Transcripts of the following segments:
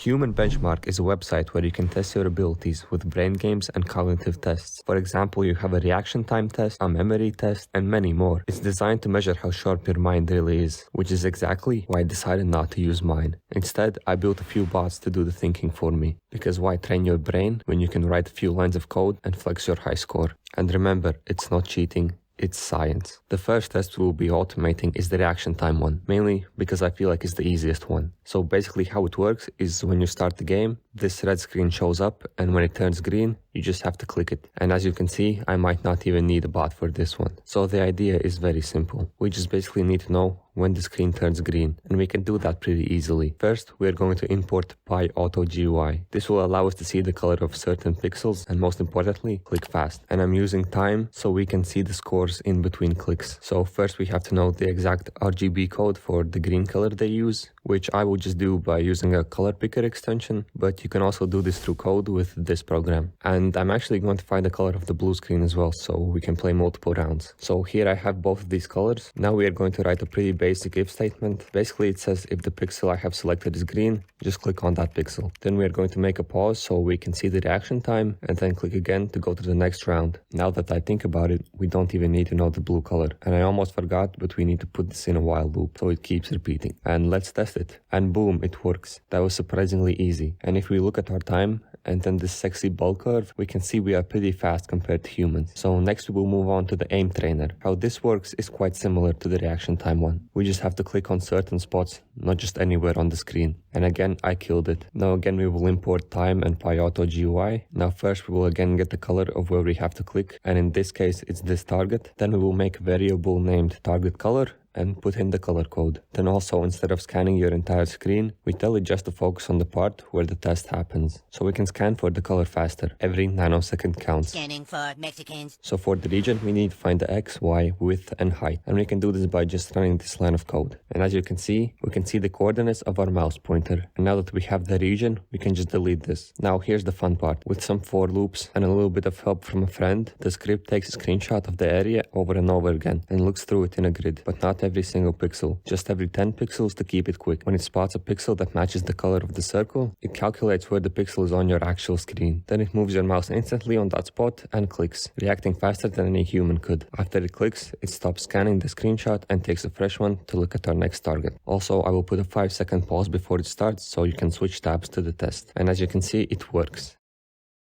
Human Benchmark is a website where you can test your abilities with brain games and cognitive tests. For example, you have a reaction time test, a memory test, and many more. It's designed to measure how sharp your mind really is, which is exactly why I decided not to use mine. Instead, I built a few bots to do the thinking for me. Because why train your brain when you can write a few lines of code and flex your high score? And remember, it's not cheating. It's science. The first test we'll be automating is the reaction time one, mainly because I feel like it's the easiest one. So basically how it works is when you start the game, this red screen shows up, and when it turns green, you just have to click it. And as you can see, I might not even need a bot for this one. So the idea is very simple. We just basically need to know when the screen turns green, and we can do that pretty easily. First, we are going to import PyAutoGUI. This will allow us to see the color of certain pixels and most importantly, click fast. And I'm using time so we can see the scores in between clicks. So first we have to know the exact RGB code for the green color they use, which I will just do by using a color picker extension, but you can also do this through code with this program. And I'm actually going to find the color of the blue screen as well, so we can play multiple rounds. So here I have both of these colors. Now we are going to write a pretty basic if statement. Basically it says if the pixel I have selected is green, just click on that pixel. Then we are going to make a pause so we can see the reaction time, and then click again to go to the next round. Now that I think about it, we don't even need to know the blue color. And I almost forgot, but we need to put this in a while loop so it keeps repeating. And let's test it. And boom, it works. That was surprisingly easy. And if we look at our time and then this sexy bell curve, we can see we are pretty fast compared to humans. So next we will move on to the aim trainer. How this works is quite similar to the reaction time one. We just have to click on certain spots, not just anywhere on the screen. And again, I killed it. Now again we will import time and PyAutoGUI. Now first we will again get the color of where we have to click, and in this case it's this target. Then we will make a variable named target color and put in the color code. Then also, instead of scanning your entire screen, we tell it just to focus on the part where the test happens. So we can scan for the color faster. Every nanosecond counts. Scanning for Mexicans. So for the region, we need to find the X, Y, width, and height. And we can do this by just running this line of code. And as you can see, we can see the coordinates of our mouse pointer. And now that we have the region, we can just delete this. Now here's the fun part. With some for loops and a little bit of help from a friend, the script takes a screenshot of the area over and over again and looks through it in a grid, but not every single pixel, just every 10 pixels to keep it quick. When it spots a pixel that matches the color of the circle, it calculates where the pixel is on your actual screen. Then it moves your mouse instantly on that spot and clicks, reacting faster than any human could. After it clicks, it stops scanning the screenshot and takes a fresh one to look at our next target. Also, I will put a 5-second pause before it starts so you can switch tabs to the test. And as you can see, it works.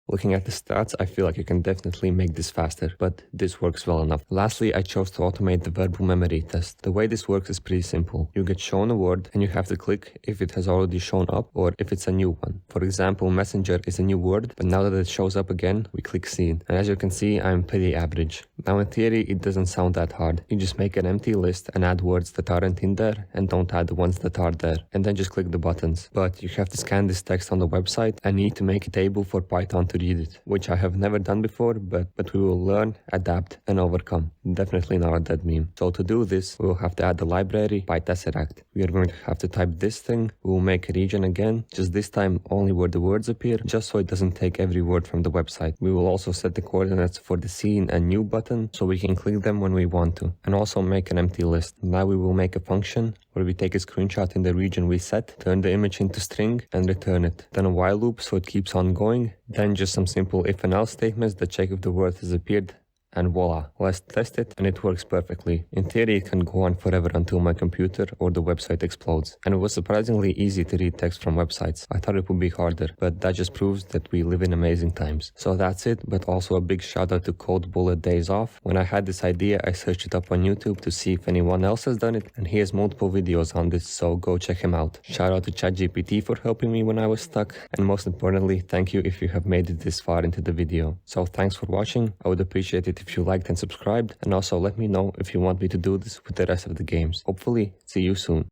Looking at the stats, I feel like you can definitely make this faster, but this works well enough. Lastly, I chose to automate the verbal memory test. The way this works is pretty simple. You get shown a word and you have to click if it has already shown up or if it's a new one. For example, messenger is a new word, but now that it shows up again, we click seen. And as you can see, I'm pretty average. Now in theory, it doesn't sound that hard. You just make an empty list and add words that aren't in there and don't add the ones that are there. And then just click the buttons. But you have to scan this text on the website and need to make a table for Python to read it, which I have never done before, but we will learn, adapt, and overcome. Definitely not a dead meme. So to do this, we will have to add the library PyTesseract. We are going to have to type this thing. We will make a region again, just this time only where the words appear, just so it doesn't take every word from the website. We will also set the coordinates for the seen and new button, so we can click them when we want to, and also make an empty list. Now we will make a function where we take a screenshot in the region we set, turn the image into string, and return it. Then a while loop so it keeps on going, then just some simple if and else statements that check if the word has appeared, and voila, let's test it, and it works perfectly. In theory, it can go on forever until my computer or the website explodes. And it was surprisingly easy to read text from websites. I thought it would be harder, but that just proves that we live in amazing times. So that's it, but also a big shout out to Cold Bullet Days Off. When I had this idea, I searched it up on YouTube to see if anyone else has done it, and he has multiple videos on this, so go check him out. Shout out to ChatGPT for helping me when I was stuck, and most importantly, thank you if you have made it this far into the video. So thanks for watching. I would appreciate it if you liked and subscribed, and also let me know if you want me to do this with the rest of the games. Hopefully, see you soon.